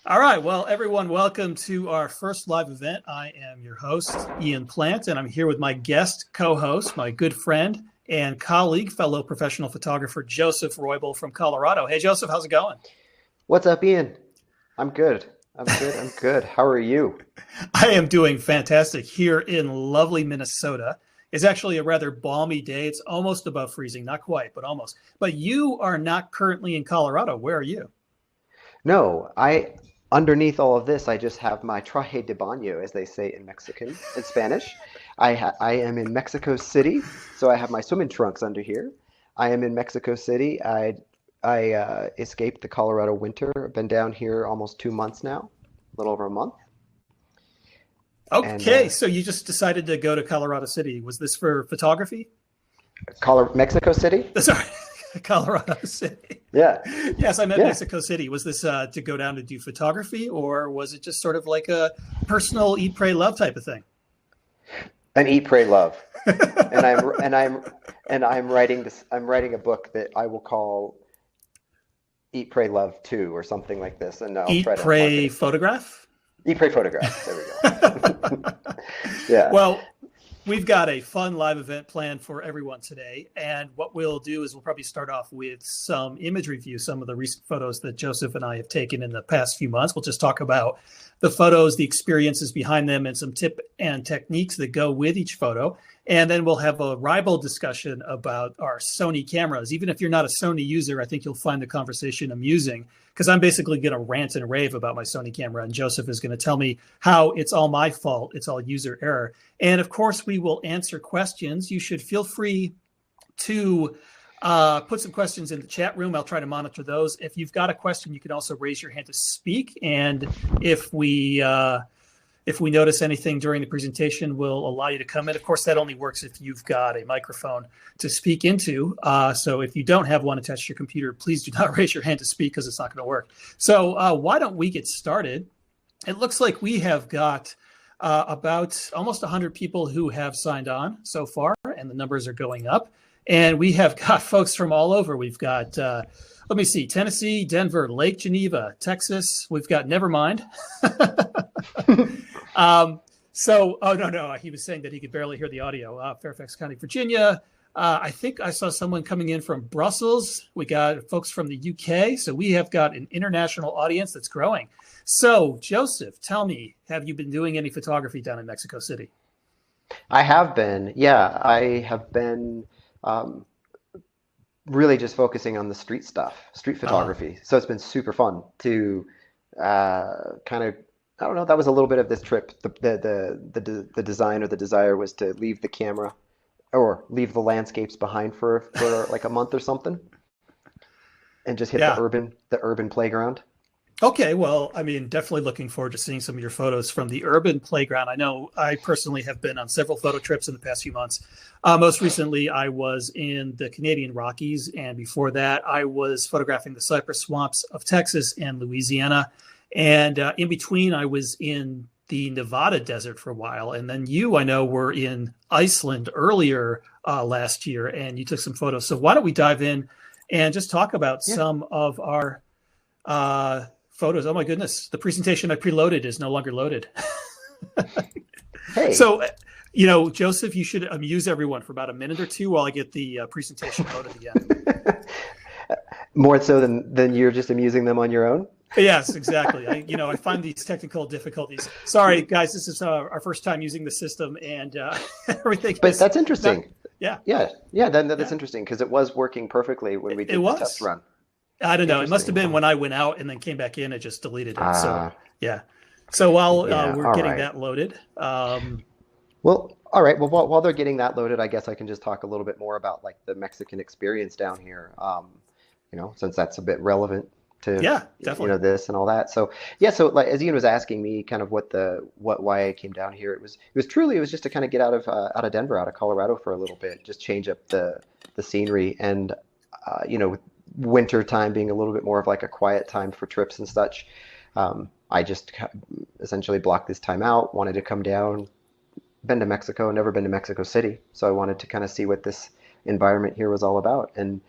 All right. Well, everyone, welcome to our first live event. I am your host, Ian Plant, and I'm here with my guest co-host, my good friend and colleague, fellow professional photographer, Joseph Roybal from Colorado. Hey, Joseph, how's it going? What's up, Ian? I'm good. I'm good. How are you? I am doing fantastic here in lovely Minnesota. It's actually a rather balmy day. It's almost above freezing, not quite, but almost. But you are not currently in Colorado. Where are you? No, underneath all of this, I just have my traje de baño, as they say in Spanish. I am in Mexico City, so I have my swimming trunks under here. I am in Mexico City. I escaped the Colorado winter. I've been down here almost 2 months now, a little over a month. And Okay, so you just decided to go to Colorado City. Was this for photography? Mexico City? Sorry, Colorado City. Yeah, Yes, I meant yeah. Mexico City. Was this to go down to do photography, or was it just sort of like a personal eat, pray, love type of thing? And eat, pray, love. And I'm writing this. I'm writing a book that I will call Eat, Pray, Love 2 or something like this, and I'll Eat, try to market pray, it. photograph? Eat, Pray, Photograph. There we go. Yeah. Well, we've got a fun live event planned for everyone today. And what we'll do is we'll probably start off with some image review, some of the recent photos that Joseph and I have taken in the past few months. We'll just talk about the photos, the experiences behind them, and some tip and techniques that go with each photo. And then we'll have a rival discussion about our Sony cameras. Even if you're not a Sony user, I think you'll find the conversation amusing because I'm basically going to rant and rave about my Sony camera. And Joseph is going to tell me how it's all my fault. It's all user error. And of course, we will answer questions. You should feel free to put some questions in the chat room. I'll try to monitor those. If you've got a question, you can also raise your hand to speak. And if we notice anything during the presentation, we'll allow you to come in. Of course, that only works if you've got a microphone to speak into. So if you don't have one attached to your computer, please do not raise your hand to speak because it's not going to work. So why don't we get started? It looks like we have got about almost 100 people who have signed on so far, and the numbers are going up. And we have got folks from all over. We've got, let me see, Tennessee, Denver, Lake Geneva, Texas. We've got Nevermind. Oh, no, he was saying that he could barely hear the audio. Fairfax County, Virginia. I think I saw someone coming in from Brussels. We got folks from the UK. So we have got an international audience that's growing. So, Joseph, tell me, have you been doing any photography down in Mexico City? I have been. Yeah, I have been really just focusing on the street stuff, street Uh, photography. So it's been super fun to kind of, I don't know, that was a little bit of this trip. The design or the desire was to leave the camera or leave the landscapes behind for like a month or something and just hit yeah. the urban playground. Okay, well, I mean, definitely looking forward to seeing some of your photos from the urban playground. I know I personally have been on several photo trips in the past few months. Most recently, I was in the Canadian Rockies, and before that, I was photographing the Cypress swamps of Texas and Louisiana. And in between, I was in the Nevada desert for a while. And then you, I know, were in Iceland earlier last year, and you took some photos. So why don't we dive in and just talk about Yeah. some of our photos. Oh my goodness, the presentation I preloaded is no longer loaded. Hey, So, Joseph, you should amuse everyone for about a minute or two while I get the presentation loaded again. more so than you're just amusing them on your own. Yes, exactly. I find these technical difficulties. Sorry, guys, this is our first time using the system, and everything But is that's not. interesting. Yeah, Yeah, that's yeah, interesting because it was working perfectly when we it did the test was. run. I don't know. It must have Interesting. been when I went out and then came back in, it just deleted it. So, Ah, yeah. So while yeah, we're all getting right. that loaded, Well, all right. Well, while they're getting that loaded, I guess I can just talk a little bit more about like the Mexican experience down here. Since that's a bit relevant to yeah, definitely. this and all that. So yeah, so like as Ian was asking me, kind of why I came down here, it was just to kind of get out of Denver, out of Colorado for a little bit, just change up the scenery, and with winter time being a little bit more of like a quiet time for trips and such. I just essentially blocked this time out, wanted to come down, been to Mexico, never been to Mexico City. So I wanted to kind of see what this environment here was all about, and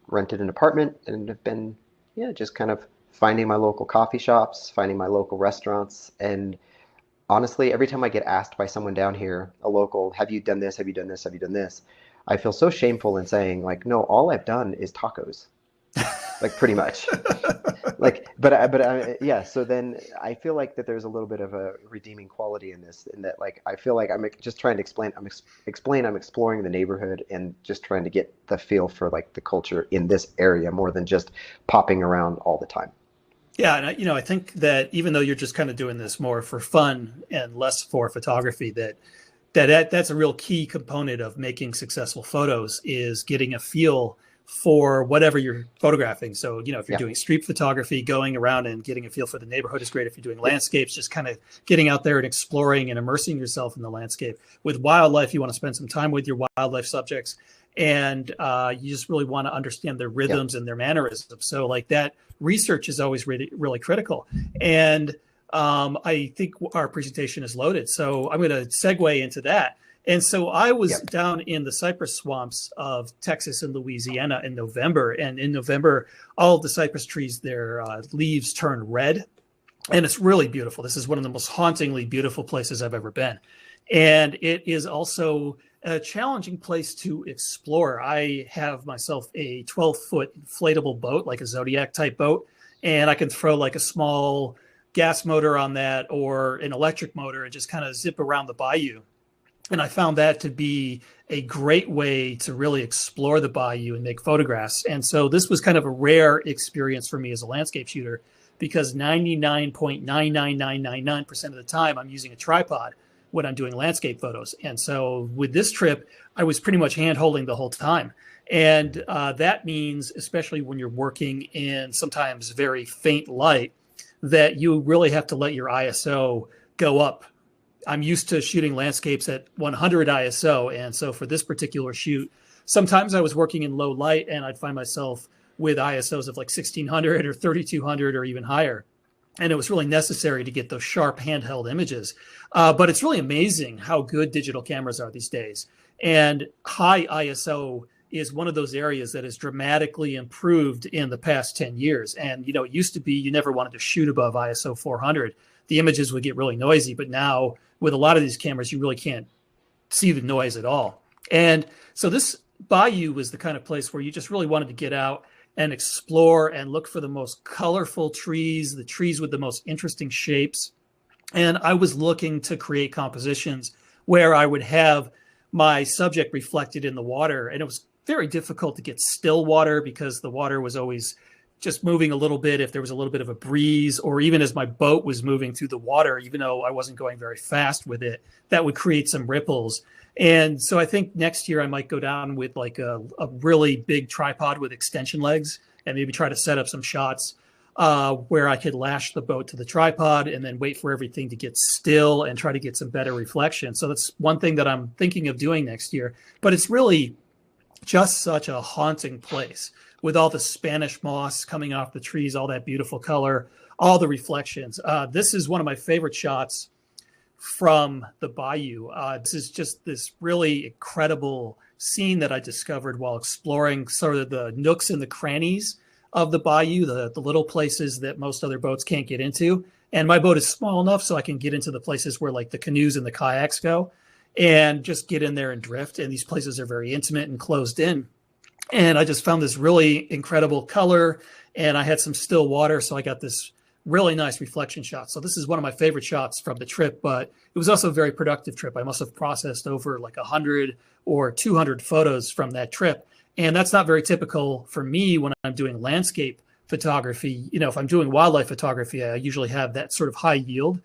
rented an apartment and have been, yeah, just kind of finding my local coffee shops, finding my local restaurants, and honestly, every time I get asked by someone down here, a local, have you done this? Have you done this? Have you done this? I feel so shameful in saying like, no, all I've done is tacos, like pretty much. Like, yeah. So then I feel like that there's a little bit of a redeeming quality in this, in that like I feel like I'm just trying to explain I'm exploring the neighborhood and just trying to get the feel for like the culture in this area more than just popping around all the time. Yeah, and I think that even though you're just kind of doing this more for fun and less for photography, that's a real key component of making successful photos is getting a feel for whatever you're photographing. So, if you're Yeah, doing street photography, going around and getting a feel for the neighborhood is great. If you're doing landscapes, just kind of getting out there and exploring and immersing yourself in the landscape. With wildlife, you want to spend some time with your wildlife subjects, and you just really want to understand their yeah, rhythms and their mannerisms. So like that research is always really, really critical. And I think our presentation is loaded. So I'm going to segue into that. And so I was yeah. down in the cypress swamps of Texas and Louisiana in November. And in November, all of the cypress trees, their leaves turn red. And it's really beautiful. This is one of the most hauntingly beautiful places I've ever been. And it is also a challenging place to explore. I have myself a 12-foot inflatable boat, like a Zodiac type boat, and I can throw like a small gas motor on that or an electric motor and just kind of zip around the bayou. And I found that to be a great way to really explore the bayou and make photographs. And so this was kind of a rare experience for me as a landscape shooter because 99.99999% of the time I'm using a tripod when I'm doing landscape photos. And so with this trip, I was pretty much hand holding the whole time. And that means, especially when you're working in sometimes very faint light, that you really have to let your ISO go up. I'm used to shooting landscapes at 100 ISO. And so for this particular shoot, sometimes I was working in low light and I'd find myself with ISOs of like 1600 or 3200 or even higher. And it was really necessary to get those sharp handheld images. But it's really amazing how good digital cameras are these days. And high ISO is one of those areas that has dramatically improved in the past 10 years. And, it used to be you never wanted to shoot above ISO 400. The images would get really noisy. But now with a lot of these cameras, you really can't see the noise at all. And so this bayou was the kind of place where you just really wanted to get out and explore and look for the most colorful trees, the trees with the most interesting shapes. And I was looking to create compositions where I would have my subject reflected in the water. And it was very difficult to get still water because the water was always just moving a little bit if there was a little bit of a breeze, or even as my boat was moving through the water, even though I wasn't going very fast with it, that would create some ripples. And so I think next year I might go down with like a really big tripod with extension legs and maybe try to set up some shots where I could lash the boat to the tripod and then wait for everything to get still and try to get some better reflection. So that's one thing that I'm thinking of doing next year. But it's really just such a haunting place with all the Spanish moss coming off the trees, all that beautiful color, all the reflections. This is one of my favorite shots from the bayou. This is just this really incredible scene that I discovered while exploring sort of the nooks and the crannies of the bayou, the little places that most other boats can't get into. And my boat is small enough so I can get into the places where like the canoes and the kayaks go and just get in there and drift. And these places are very intimate and closed in. And I just found this really incredible color, and I had some still water, so I got this really nice reflection shot. So this is one of my favorite shots from the trip, but it was also a very productive trip. I must have processed over like 100 or 200 photos from that trip. And that's not very typical for me when I'm doing landscape photography. If I'm doing wildlife photography, I usually have that sort of high yield.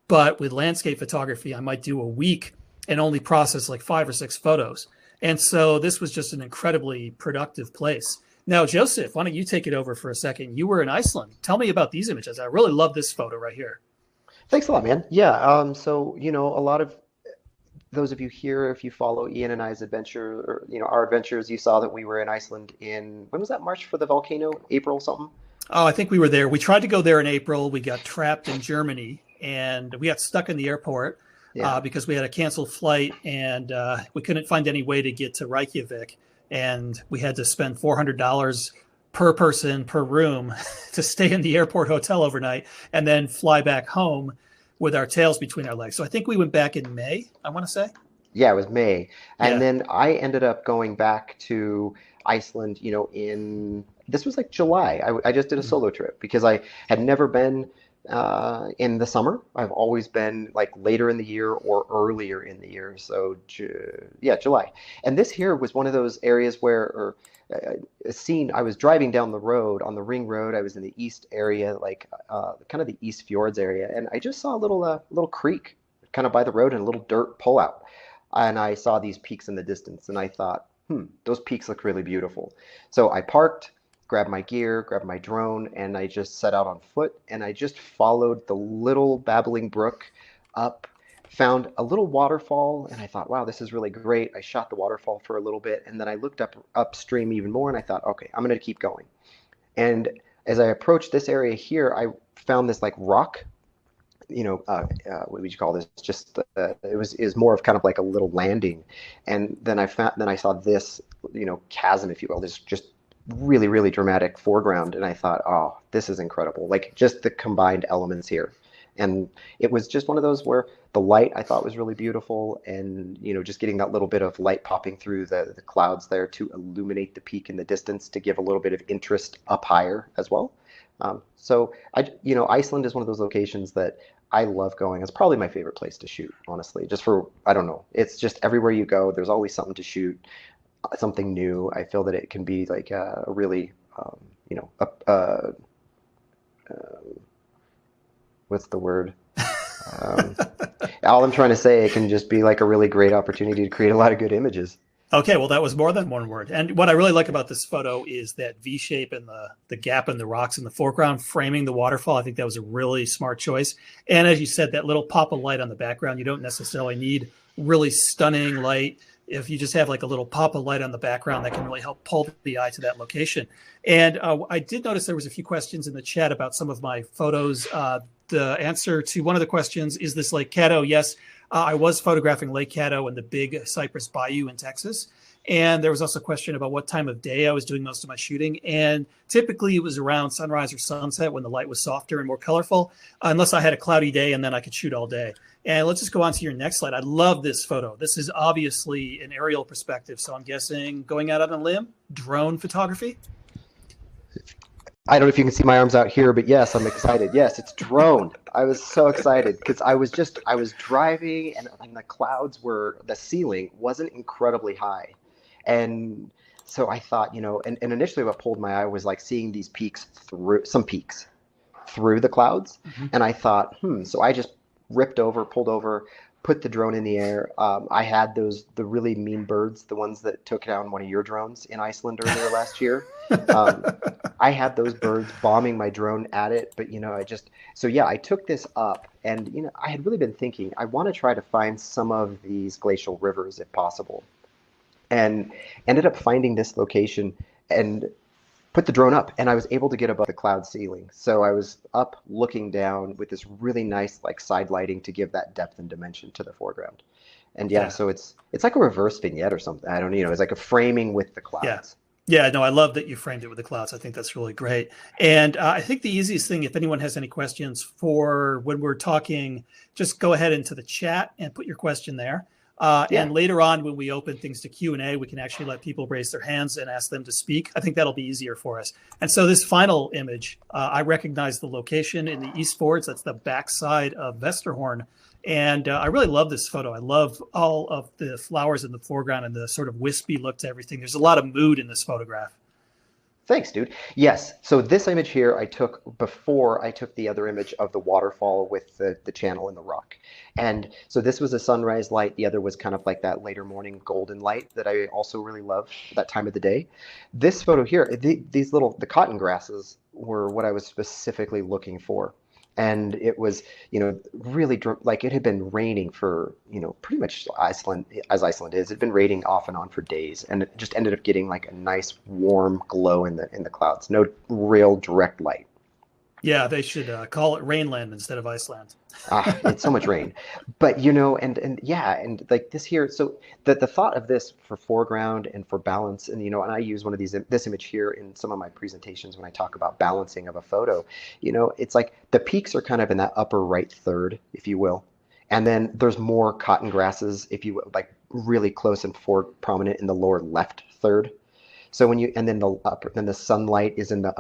But with landscape photography, I might do a week and only process like 5 or 6 photos. And so this was just an incredibly productive place. Now, Joseph, why don't you take it over for a second? You were in Iceland. Tell me about these images. I really love this photo right here. Thanks a lot, man. Yeah. So, a lot of those of you here, if you follow Ian and I's adventure, or, our adventures, you saw that we were in Iceland when was that march for the volcano? April something? Oh, I think we were there. We tried to go there in April. We got trapped in Germany and we got stuck in the airport. Yeah. Because we had a canceled flight and we couldn't find any way to get to Reykjavik. And we had to spend $400 per person per room to stay in the airport hotel overnight and then fly back home with our tails between our legs. So I think we went back in May, I want to say. Yeah, it was May. And Yeah. then I ended up going back to Iceland, in this was like July. I just did a Mm. solo trip because I had never been in the summer. I've always been like later in the year or earlier in the year. So, yeah, July. And this here was one of those areas where, or a scene, I was driving down the road on the ring road. I was in the east area, like kind of the East Fjords area, and I just saw a little creek kind of by the road and a little dirt pullout, and I saw these peaks in the distance, and I thought, those peaks look really beautiful. So I parked, grabbed my gear, grabbed my drone, and I just set out on foot, and I just followed the little babbling brook up, found a little waterfall, and I thought, wow, this is really great. I shot the waterfall for a little bit, and then I looked upstream even more, and I thought, okay, I'm going to keep going. And as I approached this area here, I found this like rock, what would you call this? Just it was more of kind of like a little landing, and then I saw this, chasm, if you will, this just really really dramatic foreground, and I thought, oh, this is incredible. Like just the combined elements here, and it was just one of those where the light I thought was really beautiful, and just getting that little bit of light popping through the clouds there to illuminate the peak in the distance to give a little bit of interest up higher as well. So Iceland is one of those locations that I love going. It's probably my favorite place to shoot, honestly. Just for, I don't know. It's just everywhere you go, there's always something to shoot, something new. I feel that it can be like a really, what's the word? Um, all I'm trying to say, it can just be like a really great opportunity to create a lot of good images. Okay, well, that was more than one word. And what I really like about this photo is that V shape and the gap in the rocks in the foreground framing the waterfall. I think that was a really smart choice. And as you said, that little pop of light on the background, you don't necessarily need really stunning light. If you just have like a little pop of light on the background, that can really help pull the eye to that location. And I did notice there was a few questions in the chat about some of my photos. The answer to one of the questions, is this Lake Caddo? Yes. I was photographing Lake Caddo and the big Cypress Bayou in Texas. And there was also a question about what time of day I was doing most of my shooting. And typically it was around sunrise or sunset when the light was softer and more colorful, unless I had a cloudy day, and then I could shoot all day. And let's just go on to your next slide. I love this photo. This is obviously an aerial perspective. So I'm guessing, going out on a limb, drone photography. I don't know if you can see my arms out here, but yes, I'm excited. Yes, it's drone. I was so excited because I was driving, and the clouds the ceiling wasn't incredibly high. And so I thought, and initially what pulled my eye was like seeing these peaks through the clouds. Mm-hmm. And I thought, so I just pulled over, put the drone in the air. I had the really mean birds, the ones that took down one of your drones in Iceland earlier last year. I had those birds bombing my drone at it, but I took this up, and I had really been thinking I want to try to find some of these glacial rivers if possible, and ended up finding this location and put the drone up, and I was able to get above the cloud ceiling. So I was up looking down with this really nice like side lighting to give that depth and dimension to the foreground. And yeah, so it's like a reverse vignette or something. I don't know, it's like a framing with the clouds. Yeah. Yeah, no, I love that you framed it with the clouds. I think that's really great. And I think the easiest thing, if anyone has any questions for when we're talking, just go ahead into the chat and put your question there. And later on, when we open things to Q&A, we can actually let people raise their hands and ask them to speak. I think that'll be easier for us. And so this final image, I recognize the location in the East Fords. That's the backside of Vesterhorn. And I really love this photo. I love all of the flowers in the foreground and the sort of wispy look to everything. There's a lot of mood in this photograph. Thanks, dude. Yes. So this image here I took before I took the other image of the waterfall with the channel in the rock. And so this was a sunrise light. The other was kind of like that later morning golden light that I also really love that time of the day. This photo here, the cotton grasses were what I was specifically looking for. And it was, really like it had been raining for, pretty much Iceland, as Iceland is. It had been raining off and on for days, and it just ended up getting like a nice warm glow in the clouds. No real direct light. Yeah, they should call it Rainland instead of Iceland. Ah, it's so much rain. But and yeah, and like this here, so the thought of this for foreground and for balance, and and I use one of these this image here in some of my presentations when I talk about balancing of a photo. It's like the peaks are kind of in that upper right third, if you will. And then there's more cotton grasses, if you will, like really close and prominent in the lower left third. So and then the sunlight is in the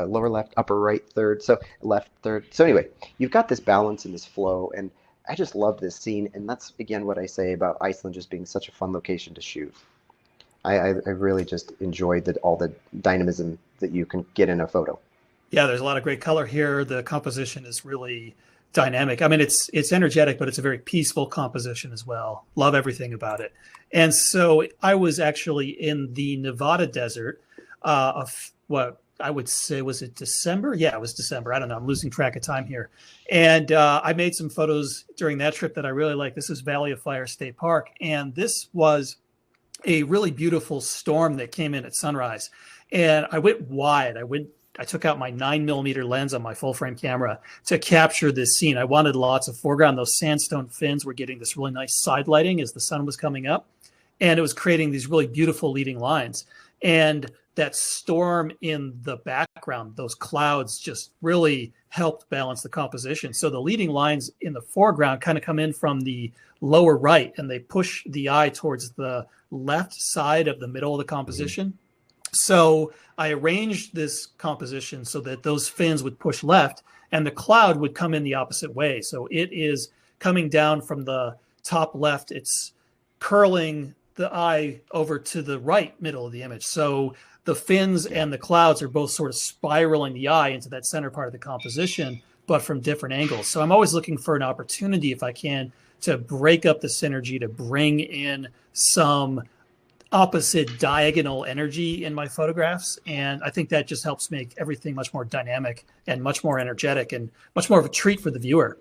lower left, upper right third, so left third. So anyway, you've got this balance and this flow, and I just love this scene, and that's again what I say about Iceland just being such a fun location to shoot. I really just enjoyed all the dynamism that you can get in a photo. Yeah, there's a lot of great color here. The composition is really dynamic. I mean, it's energetic, but it's a very peaceful composition as well. Love everything about it. And so I was actually in the Nevada desert of what I would say, was it December? Yeah, it was December. I don't know. I'm losing track of time here. And I made some photos during that trip that I really like. This is Valley of Fire State Park. And this was a really beautiful storm that came in at sunrise. And I went wide. I took out my 9mm lens on my full frame camera to capture this scene. I wanted lots of foreground. Those sandstone fins were getting this really nice side lighting as the sun was coming up, and it was creating these really beautiful leading lines. And that storm in the background, those clouds, just really helped balance the composition. So the leading lines in the foreground kind of come in from the lower right, and they push the eye towards the left side of the middle of the composition. So I arranged this composition so that those fins would push left and the cloud would come in the opposite way. So it is coming down from the top left. It's curling the eye over to the right middle of the image. So the fins and the clouds are both sort of spiraling the eye into that center part of the composition, but from different angles. So I'm always looking for an opportunity, if I can, to break up the synergy, to bring in some opposite diagonal energy in my photographs. And I think that just helps make everything much more dynamic and much more energetic and much more of a treat for the viewer.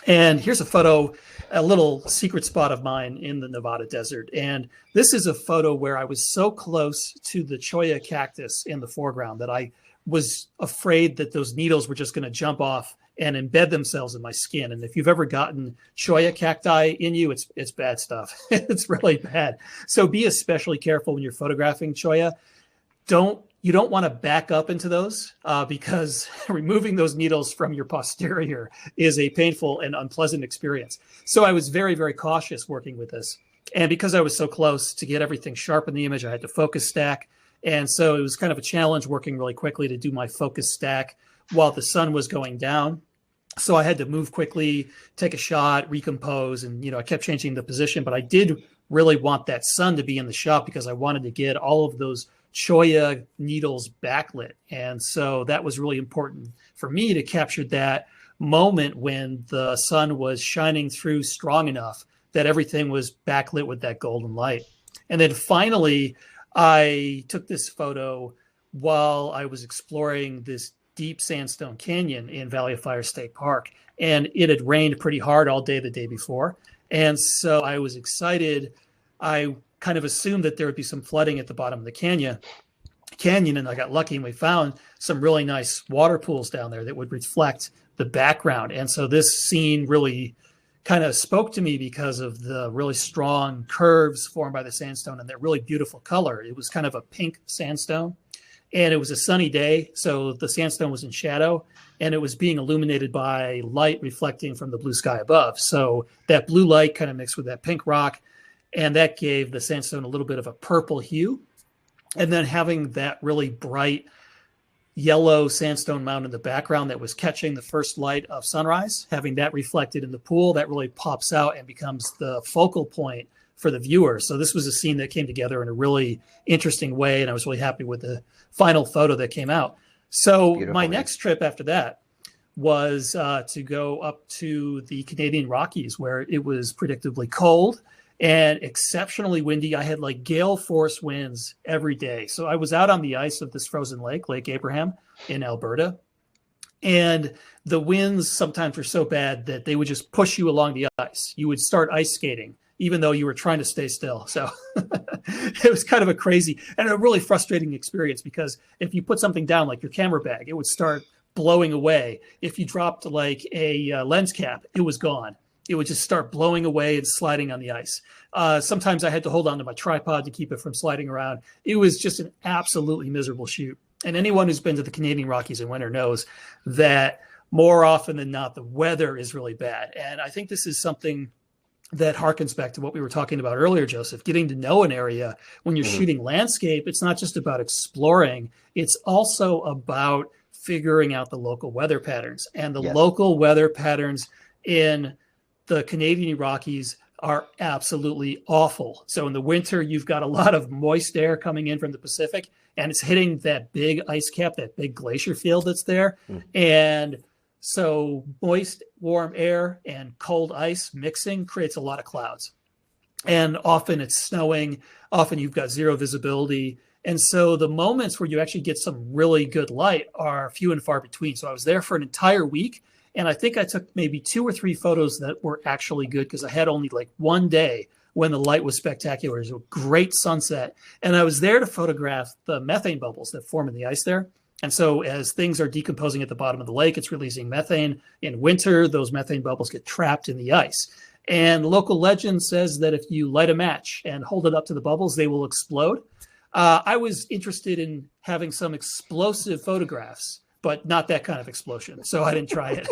And here's a photo, a little secret spot of mine in the Nevada desert. And this is a photo where I was so close to the cholla cactus in the foreground that I was afraid that those needles were just going to jump off and embed themselves in my skin. And if you've ever gotten cholla cacti in you, it's bad stuff. It's really bad. So be especially careful when you're photographing cholla. You don't want to back up into those because removing those needles from your posterior is a painful and unpleasant experience. So I was very, very cautious working with this. And because I was so close to get everything sharp in the image, I had to focus stack. And so it was kind of a challenge working really quickly to do my focus stack while the sun was going down. So I had to move quickly, take a shot, recompose, and I kept changing the position. But I did really want that sun to be in the shot because I wanted to get all of those cholla needles backlit. And so that was really important for me to capture that moment when the sun was shining through strong enough that everything was backlit with that golden light. And then finally, I took this photo while I was exploring this deep sandstone canyon in Valley of Fire State Park. And it had rained pretty hard all day the day before. And so I was excited. I kind of assumed that there would be some flooding at the bottom of the canyon. And I got lucky and we found some really nice water pools down there that would reflect the background. And so this scene really kind of spoke to me because of the really strong curves formed by the sandstone and that really beautiful color. It was kind of a pink sandstone. And it was a sunny day, so the sandstone was in shadow, and it was being illuminated by light reflecting from the blue sky above. So that blue light kind of mixed with that pink rock, and that gave the sandstone a little bit of a purple hue. And then having that really bright yellow sandstone mound in the background that was catching the first light of sunrise, having that reflected in the pool, that really pops out and becomes the focal point for the viewer. So this was a scene that came together in a really interesting way, and I was really happy with the final photo that came out. So my next trip after that was to go up to the Canadian Rockies, where it was predictably cold and exceptionally windy. I had like gale force winds every day. So I was out on the ice of this frozen lake, Lake Abraham in Alberta. And the winds sometimes were so bad that they would just push you along the ice. You would start ice skating, even though you were trying to stay still. So it was kind of a crazy and a really frustrating experience because if you put something down, like your camera bag, it would start blowing away. If you dropped like a lens cap, it was gone. It would just start blowing away and sliding on the ice. Sometimes I had to hold on to my tripod to keep it from sliding around. It was just an absolutely miserable shoot. And anyone who's been to the Canadian Rockies in winter knows that more often than not, the weather is really bad. And I think this is something that harkens back to what we were talking about earlier, Joseph, getting to know an area. When you're shooting landscape, it's not just about exploring. It's also about figuring out the local weather patterns. And the local weather patterns in the Canadian Rockies are absolutely awful. So in the winter, you've got a lot of moist air coming in from the Pacific, and it's hitting that big ice cap, that big glacier field that's there. And so moist, warm air and cold ice mixing creates a lot of clouds. And often it's snowing. Often you've got zero visibility. And so the moments where you actually get some really good light are few and far between. So I was there for an entire week. And I think I took maybe 2 or 3 photos that were actually good because I had only like one day when the light was spectacular. It was a great sunset. And I was there to photograph the methane bubbles that form in the ice there. And so as things are decomposing at the bottom of the lake, it's releasing methane. In winter, those methane bubbles get trapped in the ice. And local legend says that if you light a match and hold it up to the bubbles, they will explode. I was interested in having some explosive photographs, but not that kind of explosion. So I didn't try it.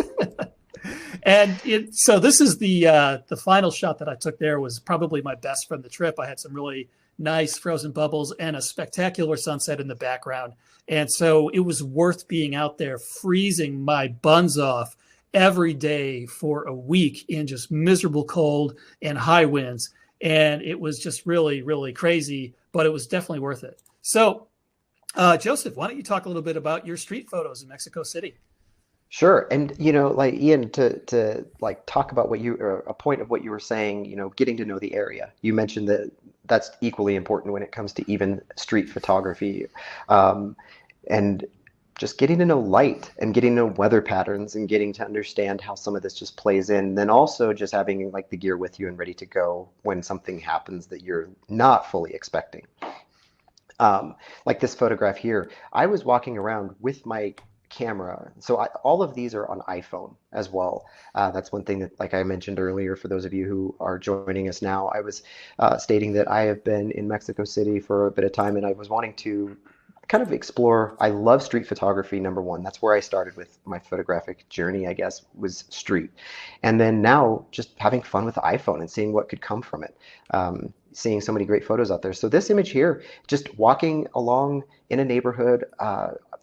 So this is the final shot that I took there was probably my best from the trip. I had some really nice frozen bubbles and a spectacular sunset in the background. And so it was worth being out there freezing my buns off every day for a week in just miserable cold and high winds. And it was just really, really crazy, but it was definitely worth it. So Joseph, why don't you talk a little bit about your street photos in Mexico City? Sure. And, like Ian, to like talk about a point of what you were saying, getting to know the area. You mentioned that that's equally important when it comes to even street photography. And just getting to know light and getting to know weather patterns and getting to understand how some of this just plays in. Then also just having like the gear with you and ready to go when something happens that you're not fully expecting. Like this photograph here, I was walking around with my camera. So all of these are on iPhone as well. That's one thing that, like I mentioned earlier, for those of you who are joining us now, I was stating that I have been in Mexico City for a bit of time, and I was wanting to kind of explore. I love street photography, number one. That's where I started with my photographic journey, I guess, was street. And then now just having fun with the iPhone and seeing what could come from it. Seeing so many great photos out there. So this image here, just walking along in a neighborhood,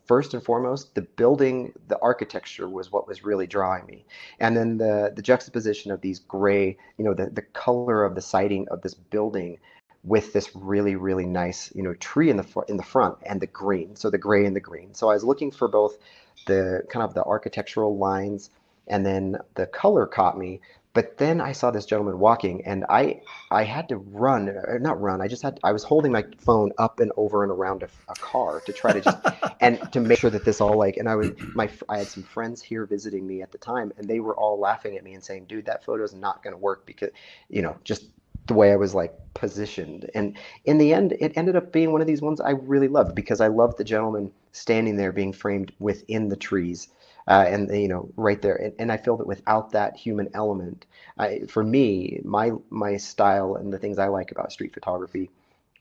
first and foremost, the building, the architecture was what was really drawing me. And then the juxtaposition of these gray, the color of the siding of this building with this really, really nice, tree in the front and the green. So the gray and the green. So I was looking for both the kind of the architectural lines and then the color caught me. But then I saw this gentleman walking, and I had to run, or not run. I was holding my phone up and over and around a car to try to just, and to make sure that this all like, and I had some friends here visiting me at the time, and they were all laughing at me and saying, dude, that photo is not going to work because, just the way I was like positioned. And in the end, it ended up being one of these ones I really loved because I loved the gentleman standing there being framed within the trees. And right there, and I feel that without that human element, for me, my style and the things I like about street photography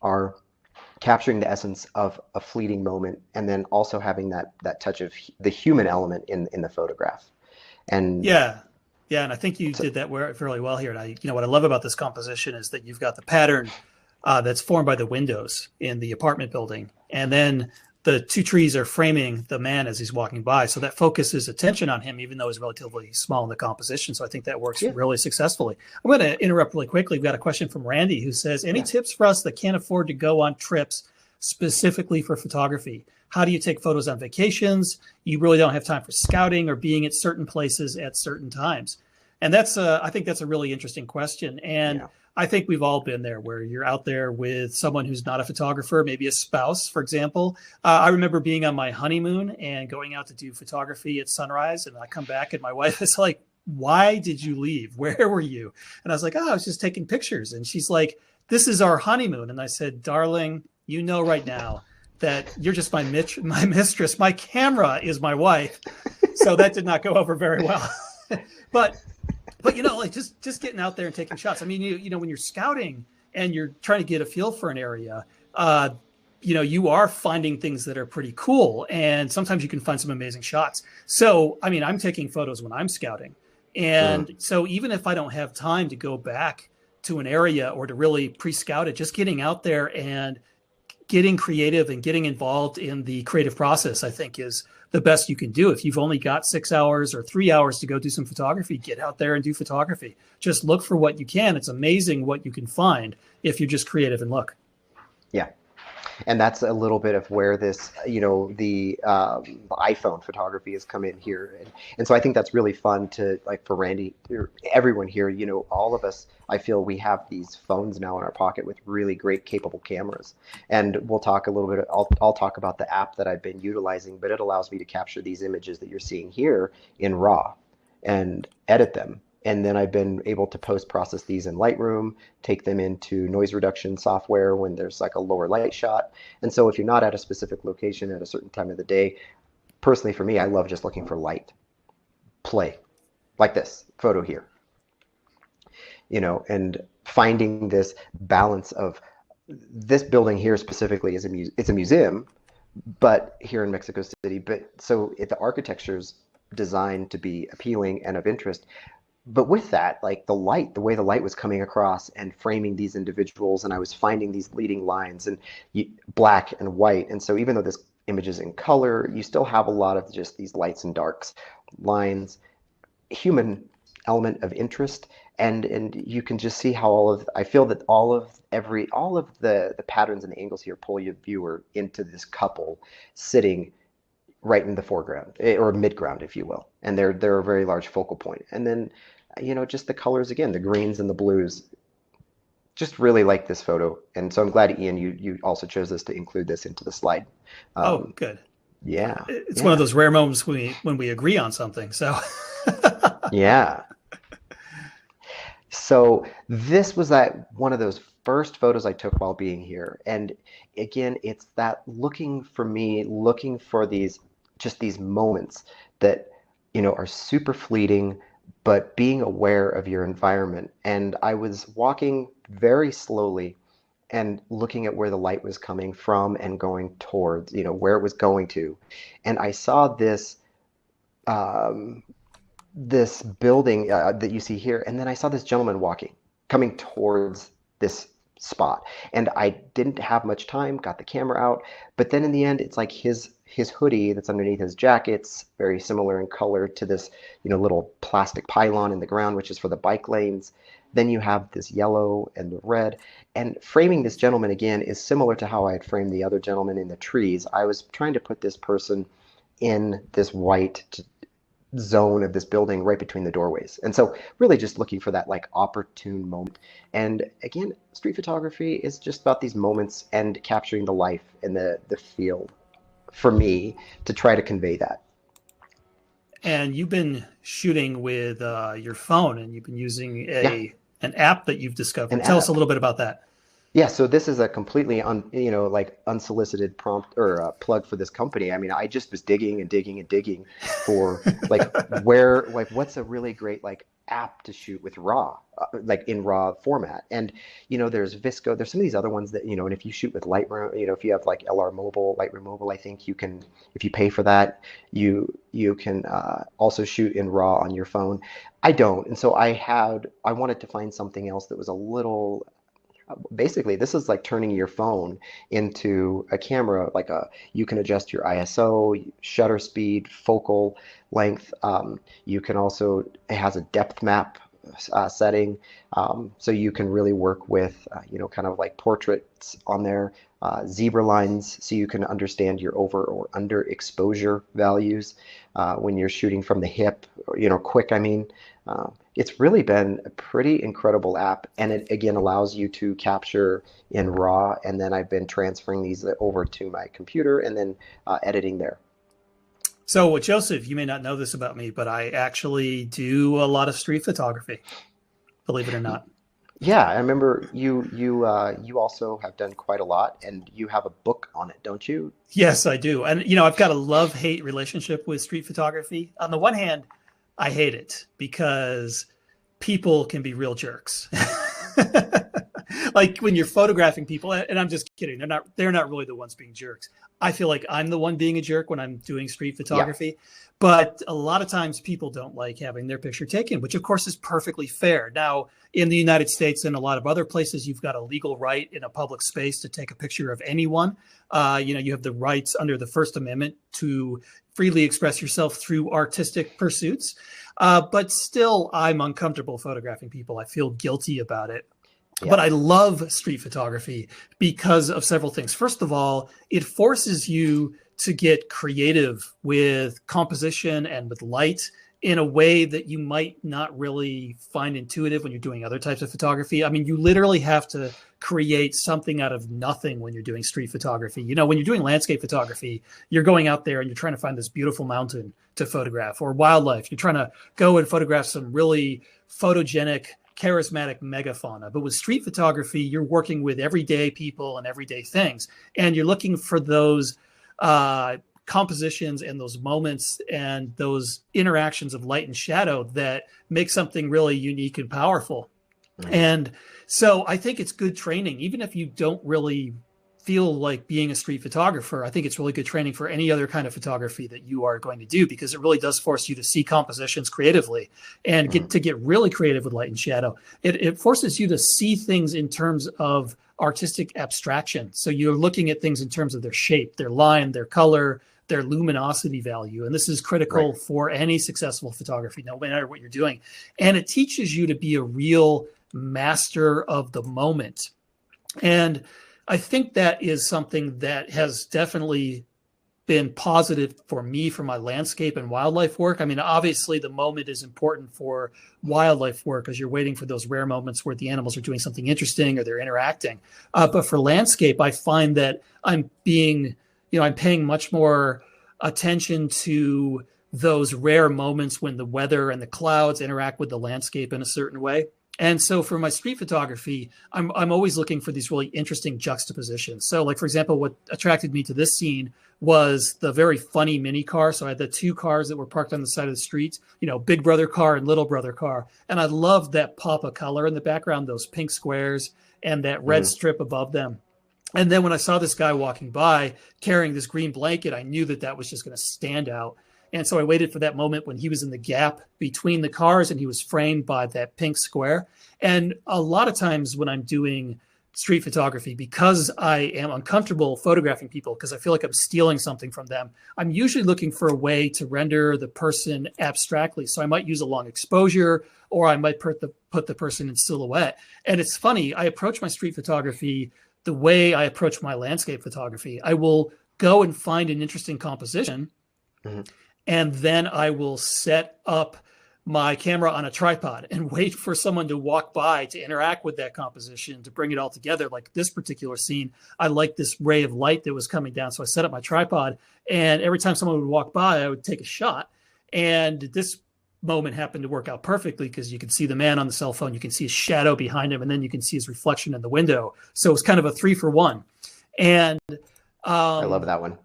are capturing the essence of a fleeting moment, and then also having that touch of the human element in the photograph. And yeah, and I think you did that fairly well here. And what I love about this composition is that you've got the pattern that's formed by the windows in the apartment building, and then the two trees are framing the man as he's walking by. So that focuses attention on him, even though he's relatively small in the composition. So I think that works really successfully. I'm going to interrupt really quickly. We've got a question from Randy who says, any tips for us that can't afford to go on trips specifically for photography? How do you take photos on vacations? You really don't have time for scouting or being at certain places at certain times. And I think that's a really interesting question. And I think we've all been there where you're out there with someone who's not a photographer, maybe a spouse, for example. I remember being on my honeymoon and going out to do photography at sunrise. And I come back and my wife is like, why did you leave? Where were you? And I was like, I was just taking pictures. And she's like, this is our honeymoon. And I said, darling, right now that you're just my mistress. My camera is my wife. So that did not go over very well. but like just getting out there and taking shots. I mean, when you're scouting and you're trying to get a feel for an area, you are finding things that are pretty cool, and sometimes you can find some amazing shots. So, I mean, I'm taking photos when I'm scouting. And so even if I don't have time to go back to an area or to really pre-scout it, just getting out there and getting creative and getting involved in the creative process, I think, is the best you can do. If you've only got 6 hours or 3 hours to go do some photography, get out there and do photography. Just look for what you can. It's amazing what you can find if you're just creative and look. Yeah. And that's a little bit of where this, the iPhone photography has come in here. And so I think that's really fun to, like, for Randy, everyone here, all of us, I feel we have these phones now in our pocket with really great capable cameras. And we'll talk a little bit, I'll talk about the app that I've been utilizing, but it allows me to capture these images that you're seeing here in RAW and edit them. And then I've been able to post-process these in Lightroom, take them into noise reduction software when there's like a lower light shot. And so if you're not at a specific location at a certain time of the day, personally for me, I love just looking for light. Play, like this photo here. And finding this balance of this building here specifically is it's a museum, but here in Mexico City. But so the architecture's designed to be appealing and of interest. But with that, like the way the light was coming across and framing these individuals, and I was finding these leading lines and black and white. And so even though this image is in color, you still have a lot of just these lights and darks, lines, human element of interest. And you can just see how I feel that all of the patterns and the angles here pull your viewer into this couple sitting right in the foreground, or midground, if you will. And they're a very large focal point. And then, just the colors again, the greens and the blues. Just really like this photo. And so I'm glad, Ian, you also chose this to include this into the slide. Good. Yeah. It's one of those rare moments when we agree on something. So yeah. So this was one of those first photos I took while being here. And again, it's that looking for these moments that, are super fleeting, but being aware of your environment. And I was walking very slowly and looking at where the light was coming from and going towards, where it was going to. And I saw this this building that you see here, and then I saw this gentleman coming towards this spot, and I didn't have much time, got the camera out, but then in the end it's like his hoodie that's underneath his jacket's very similar in color to this little plastic pylon in the ground, which is for the bike lanes. Then you have this yellow and the red, and framing this gentleman again is similar to how I had framed the other gentleman in the trees. I was trying to put this person in this white zone of this building right between the doorways. And so really just looking for that like opportune moment. And again, street photography is just about these moments and capturing the life and the feel for me to try to convey that. And you've been shooting with your phone, and you've been using an app that you've discovered. Tell us a little bit about that. Yeah, so this is a completely unsolicited prompt or plug for this company. I mean, I just was digging and digging and digging for what's a really great app to shoot with RAW, in RAW format. And there's Visco. There's some of these other ones that and if you shoot with Lightroom, if you have LR Mobile, Lightroom Mobile, I think you can, if you pay for that, you can also shoot in RAW on your phone. I don't, and so I wanted to find something else that was a little. Basically, this is like turning your phone into a camera. You can adjust your ISO, shutter speed, focal length. You can also, it has a depth map setting, so you can really work with kind of like portraits on there, zebra lines, so you can understand your over or under exposure values when you're shooting from the hip, quick. I mean. It's really been a pretty incredible app, and it again allows you to capture in RAW, and then I've been transferring these over to my computer and then editing there. So Joseph, you may not know this about me, but I actually do a lot of street photography, believe it or not. Yeah, I remember you also have done quite a lot, and you have a book on it, don't you? Yes, I do. And, I've got a love-hate relationship with street photography. On the one hand, I hate it because people can be real jerks. Like when you're photographing people, and I'm just kidding, they're not really the ones being jerks. I feel like I'm the one being a jerk when I'm doing street Yeah. photography, but a lot of times people don't like having their picture taken, which of course is perfectly fair. Now, in the United States and a lot of other places, you've got a legal right in a public space to take a picture of anyone. You have the rights under the First Amendment to freely express yourself through artistic pursuits. But still, I'm uncomfortable photographing people. I feel guilty about it. Yeah. But I love street photography because of several things. First of all, it forces you to get creative with composition and with light in a way that you might not really find intuitive when you're doing other types of photography. I mean, you literally have to create something out of nothing when you're doing street photography. When you're doing landscape photography, you're going out there and you're trying to find this beautiful mountain to photograph, or wildlife. You're trying to go and photograph some really photogenic, charismatic megafauna. But with street photography, you're working with everyday people and everyday things, and you're looking for those compositions and those moments and those interactions of light and shadow that make something really unique and powerful. Mm. And so I think it's good training, even if you don't really feel like being a street photographer. I think it's really good training for any other kind of photography that you are going to do, because it really does force you to see compositions creatively and get really creative with light and shadow. It forces you to see things in terms of artistic abstraction. So you're looking at things in terms of their shape, their line, their color, their luminosity value. And this is critical for any successful photography, no matter what you're doing. And it teaches you to be a real master of the moment. And I think that is something that has definitely been positive for me for my landscape and wildlife work. I mean, obviously the moment is important for wildlife work because you're waiting for those rare moments where the animals are doing something interesting or they're interacting. But for landscape, I find that I'm paying much more attention to those rare moments when the weather and the clouds interact with the landscape in a certain way. And so for my street photography, I'm always looking for these really interesting juxtapositions. So like, for example, what attracted me to this scene was the very funny mini car. So I had the two cars that were parked on the side of the street, big brother car and little brother car. And I loved that pop of color in the background, those pink squares and that red strip above them. And then when I saw this guy walking by carrying this green blanket, I knew that was just going to stand out. And so I waited for that moment when he was in the gap between the cars and he was framed by that pink square. And a lot of times when I'm doing street photography, because I am uncomfortable photographing people because I feel like I'm stealing something from them, I'm usually looking for a way to render the person abstractly. So I might use a long exposure, or I might put the person in silhouette. And it's funny, I approach my street photography the way I approach my landscape photography. I will go and find an interesting composition. Mm-hmm. And then I will set up my camera on a tripod and wait for someone to walk by to interact with that composition, to bring it all together. Like this particular scene, I liked this ray of light that was coming down. So I set up my tripod, and every time someone would walk by, I would take a shot. And this moment happened to work out perfectly because you can see the man on the cell phone, you can see his shadow behind him, and then you can see his reflection in the window. So it's kind of a 3-for-1. And I love that one.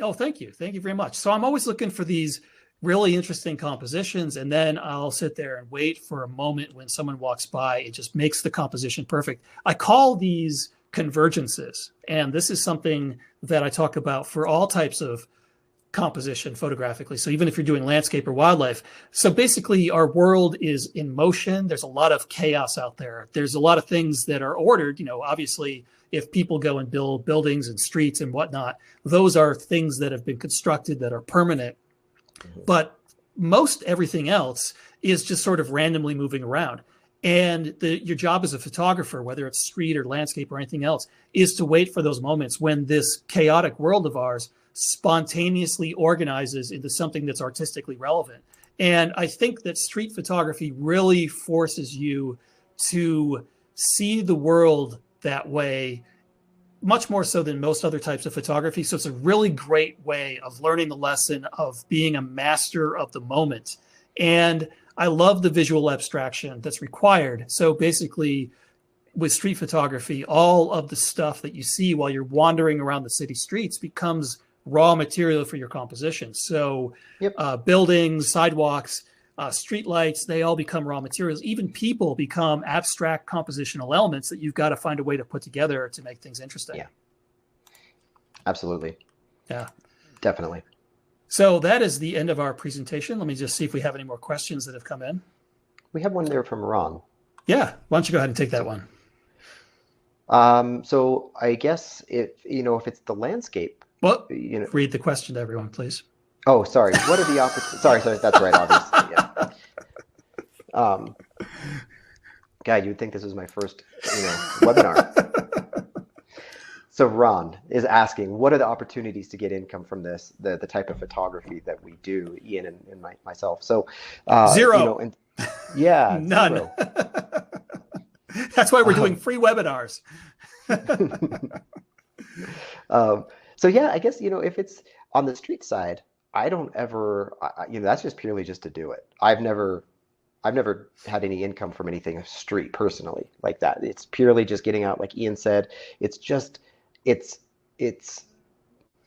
Oh, thank you. Thank you very much. So I'm always looking for these really interesting compositions, and then I'll sit there and wait for a moment when someone walks by. It just makes the composition perfect. I call these convergences, and this is something that I talk about for all types of composition photographically. So even if you're doing landscape or wildlife. So basically our world is in motion. There's a lot of chaos out there. There's a lot of things that are ordered. Obviously if people go and build buildings and streets and whatnot, those are things that have been constructed that are permanent. But most everything else is just sort of randomly moving around. And your job as a photographer, whether it's street or landscape or anything else, is to wait for those moments when this chaotic world of ours spontaneously organizes into something that's artistically relevant. And I think that street photography really forces you to see the world that way, much more so than most other types of photography. So it's a really great way of learning the lesson of being a master of the moment. And I love the visual abstraction that's required. So basically with street photography, all of the stuff that you see while you're wandering around the city streets becomes raw material for your composition. So Yep. Buildings, sidewalks, street lights, they all become raw materials. Even people become abstract compositional elements that you've got to find a way to put together to make things interesting. Yeah. Absolutely. Yeah. Definitely. So that is the end of our presentation. Let me just see if we have any more questions that have come in. We have one there from Ron. Yeah. Why don't you go ahead and take that one? So I guess if it's the landscape, well, read the question to everyone, please. Oh, sorry. What are the opportunities? Sorry. That's right. Obviously. Yeah. God, you'd think this was my first, webinar. So Ron is asking, what are the opportunities to get income from this, the type of photography that we do, Ian and myself? So zero. Yeah, none. Zero. That's why we're doing free webinars. So yeah, I guess if it's on the street side, I don't ever, that's just purely just to do it. I've never had any income from anything street personally like that. It's purely just getting out, like Ian said. It's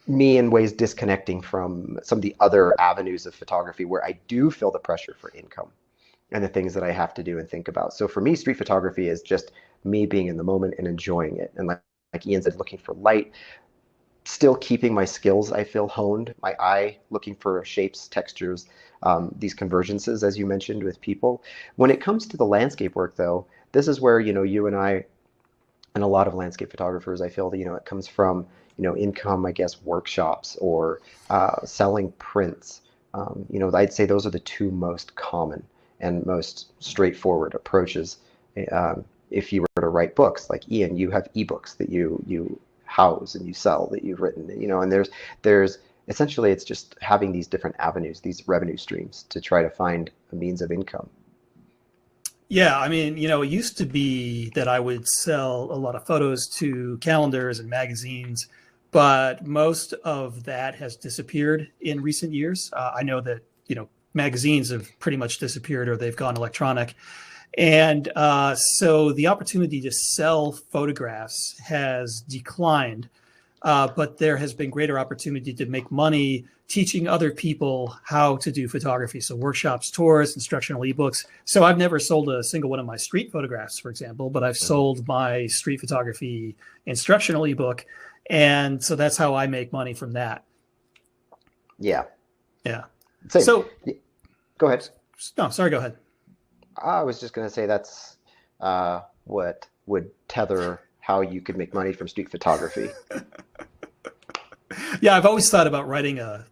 me in ways disconnecting from some of the other avenues of photography where I do feel the pressure for income and the things that I have to do and think about. So for me, street photography is just me being in the moment and enjoying it. And like Ian said, looking for light, still keeping my skills, I feel, honed, my eye, looking for shapes, textures, these convergences, as you mentioned, with people. When it comes to the landscape work, though, this is where, you and I, and a lot of landscape photographers, I feel that, it comes from, income, I guess, workshops or selling prints. I'd say those are the two most common and most straightforward approaches. If you were to write books, like Ian, you have ebooks that you house and you sell that you've written, and there's essentially, it's just having these different avenues, these revenue streams to try to find a means of income. Yeah, I mean, it used to be that I would sell a lot of photos to calendars and magazines, but most of that has disappeared in recent years. I know that, magazines have pretty much disappeared or they've gone electronic. And so the opportunity to sell photographs has declined, but there has been greater opportunity to make money teaching other people how to do photography. So workshops, tours, instructional ebooks. So I've never sold a single one of my street photographs, for example, but I've sold my street photography instructional ebook. And so that's how I make money from that. Yeah. Yeah. Same. So go ahead. No, sorry, go ahead. I was just going to say that's what would tether how you could make money from street photography. Yeah, I've always thought about writing a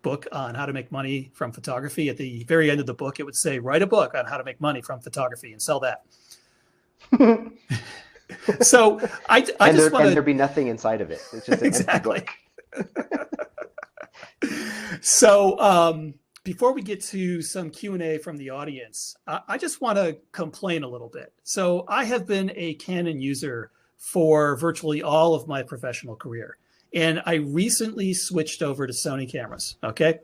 book on how to make money from photography. At the very end of the book, it would say, write a book on how to make money from photography and sell that. So I just want to... And there'd be nothing inside of it. It's just an exactly. empty book. So before we get to some Q&A from the audience, I just want to complain a little bit. So I have been a Canon user for virtually all of my professional career. And I recently switched over to Sony cameras, okay?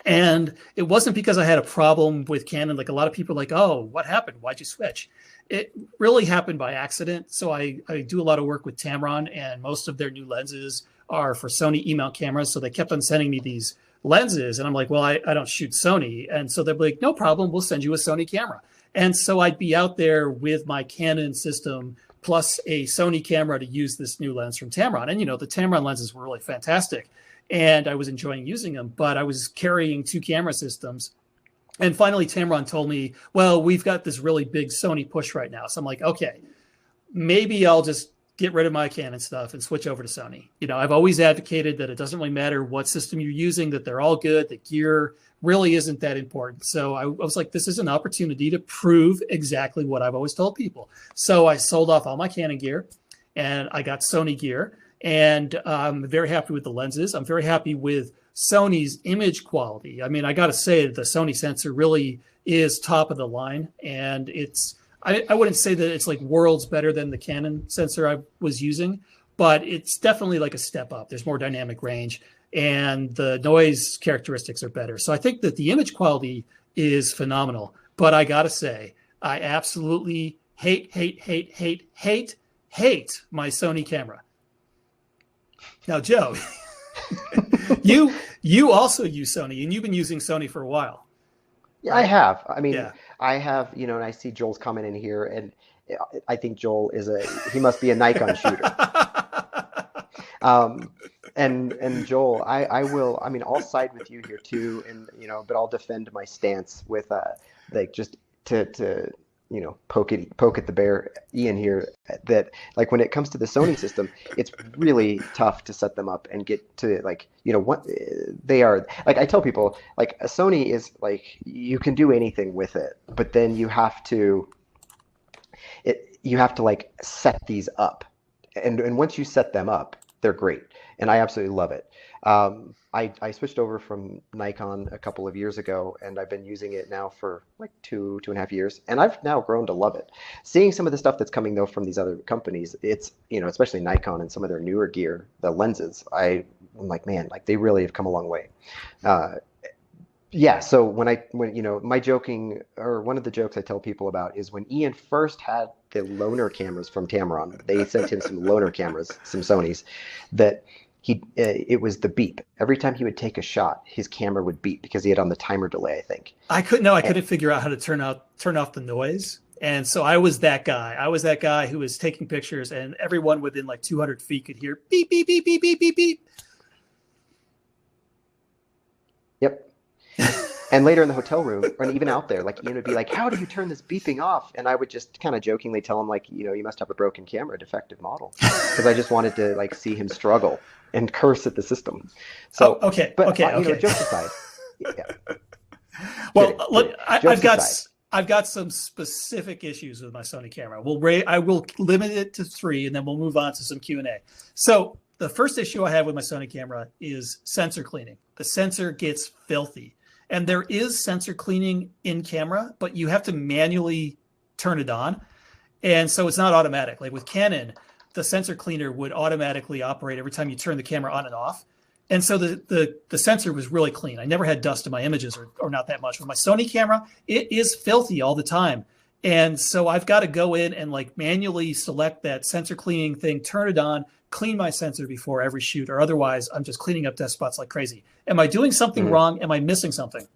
And it wasn't because I had a problem with Canon. Like a lot of people are like, oh, what happened? Why'd you switch? It really happened by accident. So I do a lot of work with Tamron, and most of their new lenses are for Sony E-mount cameras. So they kept on sending me these lenses. And I'm like, well, I don't shoot Sony. And so they're like, no problem, we'll send you a Sony camera. And so I'd be out there with my Canon system plus a Sony camera to use this new lens from Tamron. And, the Tamron lenses were really fantastic. And I was enjoying using them, but I was carrying two camera systems. And finally, Tamron told me, well, we've got this really big Sony push right now. So I'm like, okay, maybe I'll just get rid of my Canon stuff and switch over to Sony. I've always advocated that it doesn't really matter what system you're using, that they're all good, the gear really isn't that important. So I was like, this is an opportunity to prove exactly what I've always told people. So I sold off all my Canon gear and I got Sony gear, and I'm very happy with the lenses. I'm very happy with Sony's image quality. I mean, I got to say that the Sony sensor really is top of the line, and I wouldn't say that it's like worlds better than the Canon sensor I was using, but it's definitely like a step up. There's more dynamic range and the noise characteristics are better. So I think that the image quality is phenomenal, but I got to say, I absolutely hate my Sony camera. Now, Joe, you also use Sony, and you've been using Sony for a while. Yeah, I Right? have. I mean, Yeah. I have, and I see Joel's comment in here, and I think Joel he must be a Nikon shooter. Um, and Joel, I mean, I'll side with you here too, and but I'll defend my stance with like just to poke at the bear Ian here, that like when it comes to the Sony system, it's really tough to set them up and get to like what they are. Like I tell people, like a Sony is like you can do anything with it, but then you have to like set these up, and once you set them up, they're great, and I absolutely love it. I switched over from Nikon a couple of years ago, and I've been using it now for like 2.5 years, and I've now grown to love it. Seeing some of the stuff that's coming though from these other companies, it's especially Nikon and some of their newer gear, the lenses, I'm like, man, like they really have come a long way. Yeah, so when my joking, or one of the jokes I tell people about is when Ian first had the loaner cameras from Tamron, they sent him some loaner cameras, some Sonys, that it was the beep. Every time he would take a shot, his camera would beep because he had on the timer delay, I think. I couldn't figure out how to turn off the noise. And so I was that guy. I was that guy who was taking pictures, and everyone within like 200 feet could hear beep, beep, beep, beep, beep, beep, beep. Yep. And later in the hotel room, or even out there, like Ian would be like, "How do you turn this beeping off?" And I would just kind of jokingly tell him, like, you must have a broken camera, a defective model, because I just wanted to like see him struggle and curse at the system. So, okay. Jokes aside, yeah. Well, look, I've got some specific issues with my Sony camera. I will limit it to 3, and then we'll move on to some Q&A. So the first issue I have with my Sony camera is sensor cleaning. The sensor gets filthy. And there is sensor cleaning in camera, but you have to manually turn it on. And so it's not automatic. Like with Canon, the sensor cleaner would automatically operate every time you turn the camera on and off. And so the sensor was really clean. I never had dust in my images, or not that much. With my Sony camera, it is filthy all the time. And so I've got to go in and like manually select that sensor cleaning thing, turn it on, clean my sensor before every shoot, or otherwise I'm just cleaning up dust spots like crazy. Am I doing something wrong? Am I missing something?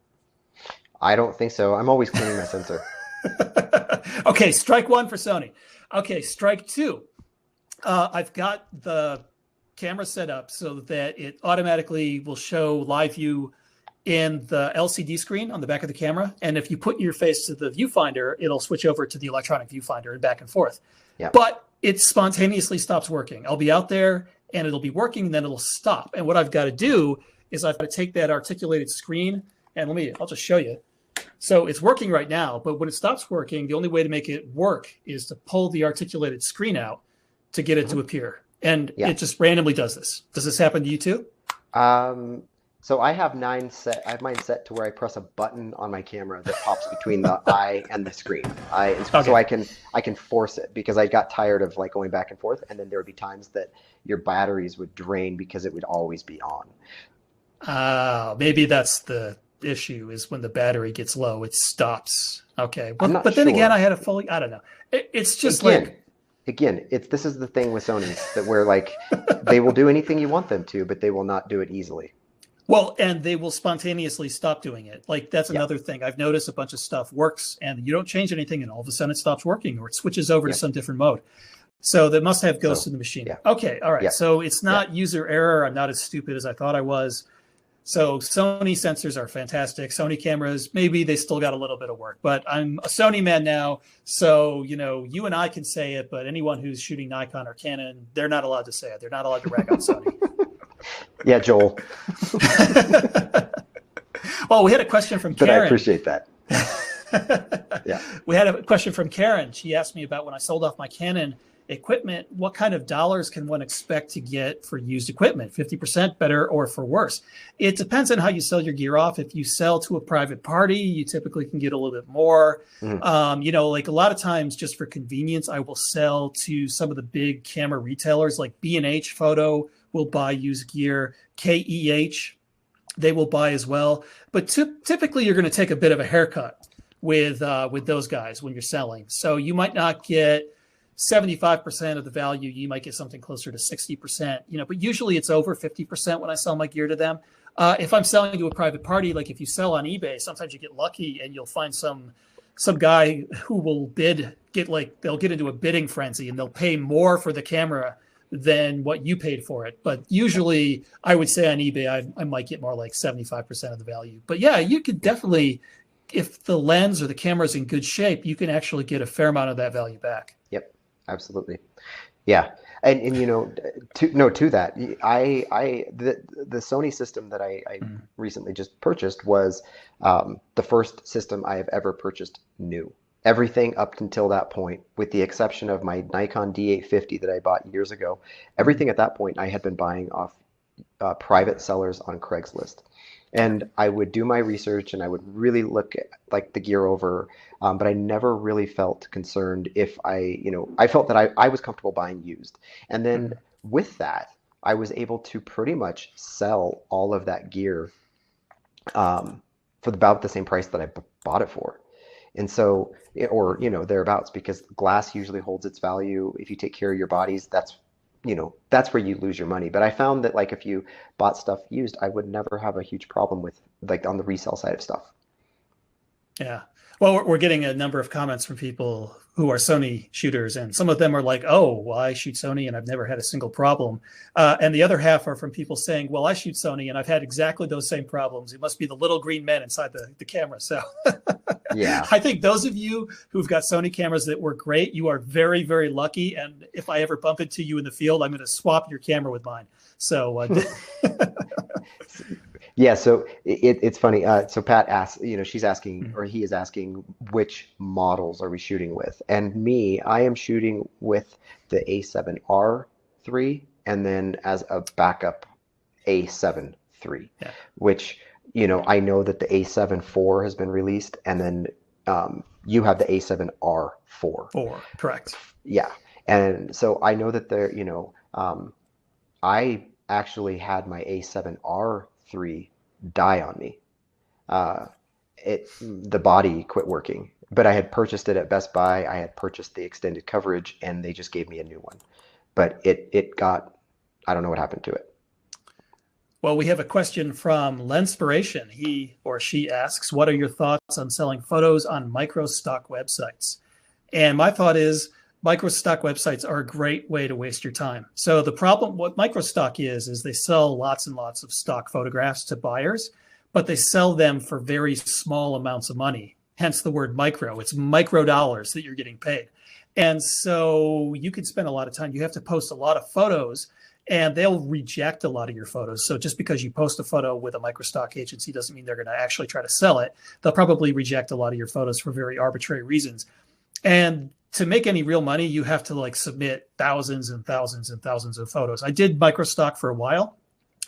I don't think so. I'm always cleaning my sensor. Okay, strike 1 for Sony. Okay, strike 2. I've got the camera set up so that it automatically will show live view in the LCD screen on the back of the camera. And if you put your face to the viewfinder, it'll switch over to the electronic viewfinder and back and forth. Yeah. But it spontaneously stops working. I'll be out there and it'll be working, and then it'll stop. And what I've got to do is I've got to take that articulated screen and I'll just show you. So it's working right now, but when it stops working, the only way to make it work is to pull the articulated screen out to get it to appear. And it just randomly does this. Does this happen to you too? So I have mine set to where I press a button on my camera that pops between the eye and the screen. So I can force it, because I got tired of like going back and forth, and then there would be times that your batteries would drain because it would always be on. Maybe that's the issue, is when the battery gets low, it stops. Okay. But then again, I don't know. It's just this is the thing with Sony, that where like they will do anything you want them to, but they will not do it easily. Well, and they will spontaneously stop doing it. Like that's another thing. I've noticed a bunch of stuff works and you don't change anything and all of a sudden it stops working, or it switches over to some different mode. So that must have ghosts in the machine. Yeah. Okay. All right. Yeah. So it's not user error. I'm not as stupid as I thought I was. So Sony sensors are fantastic. Sony cameras, maybe they still got a little bit of work, but I'm a Sony man now. So, you and I can say it, but anyone who's shooting Nikon or Canon, they're not allowed to say it. They're not allowed to rag on Sony. Yeah, Joel. Well, we had a question from Karen. But I appreciate that. Yeah. We had a question from Karen. She asked me about when I sold off my Canon equipment, what kind of dollars can one expect to get for used equipment? 50% better or for worse? It depends on how you sell your gear off. If you sell to a private party, you typically can get a little bit more. Like a lot of times just for convenience, I will sell to some of the big camera retailers like B&H Photo will buy used gear, KEH, they will buy as well. But typically you're going to take a bit of a haircut with those guys when you're selling. So you might not get 75% of the value. You might get something closer to 60%, but usually it's over 50% when I sell my gear to them. If I'm selling to a private party, like if you sell on eBay, sometimes you get lucky and you'll find some guy who will they'll get into a bidding frenzy and they'll pay more for the camera than what you paid for it. But usually I would say on eBay, I might get more like 75% of the value. But yeah, you could definitely, if the lens or the camera is in good shape, you can actually get a fair amount of that value back. Yep, absolutely. Yeah. And to that, the Sony system that I recently just purchased was the first system I have ever purchased new. Everything up until that point, with the exception of my Nikon D850 that I bought years ago, everything at that point I had been buying off private sellers on Craigslist. And I would do my research and I would really look at like the gear over, but I never really felt concerned if I felt that I was comfortable buying used. And then with that, I was able to pretty much sell all of that gear for about the same price that I bought it for. And so, or, thereabouts, because glass usually holds its value. If you take care of your bodies, that's where you lose your money. But I found that like if you bought stuff used, I would never have a huge problem with like on the resale side of stuff. Yeah. Well, we're getting a number of comments from people who are Sony shooters, and some of them are like, oh, well, I shoot Sony and I've never had a single problem. And the other half are from people saying, well, I shoot Sony and I've had exactly those same problems. It must be the little green men inside the camera. So yeah, I think those of you who've got Sony cameras that work great, you are very, very lucky. And if I ever bump into you in the field, I'm going to swap your camera with mine. So yeah, so it's funny. So Pat asks, she's asking, or he is asking, which models are we shooting with? And I am shooting with the A7R III, and then as a backup, A7 III, which, I know that the A7 IV has been released, and then you have the A7R IV. Correct. Yeah, and so I know that there, I actually had my A7R III die on me. The body quit working, but I had purchased it at Best Buy. I had purchased the extended coverage and they just gave me a new one, but I don't know what happened to it. Well, we have a question from Lenspiration. He or she asks, what are your thoughts on selling photos on micro stock websites? And my thought is, micro stock websites are a great way to waste your time. So the problem, what micro stock is they sell lots and lots of stock photographs to buyers, but they sell them for very small amounts of money. Hence the word micro. It's micro dollars that you're getting paid. And so you can spend a lot of time. You have to post a lot of photos and they'll reject a lot of your photos. So just because you post a photo with a micro stock agency doesn't mean they're going to actually try to sell it. They'll probably reject a lot of your photos for very arbitrary reasons. And to make any real money, you have to submit thousands and thousands and thousands of photos. I did microstock for a while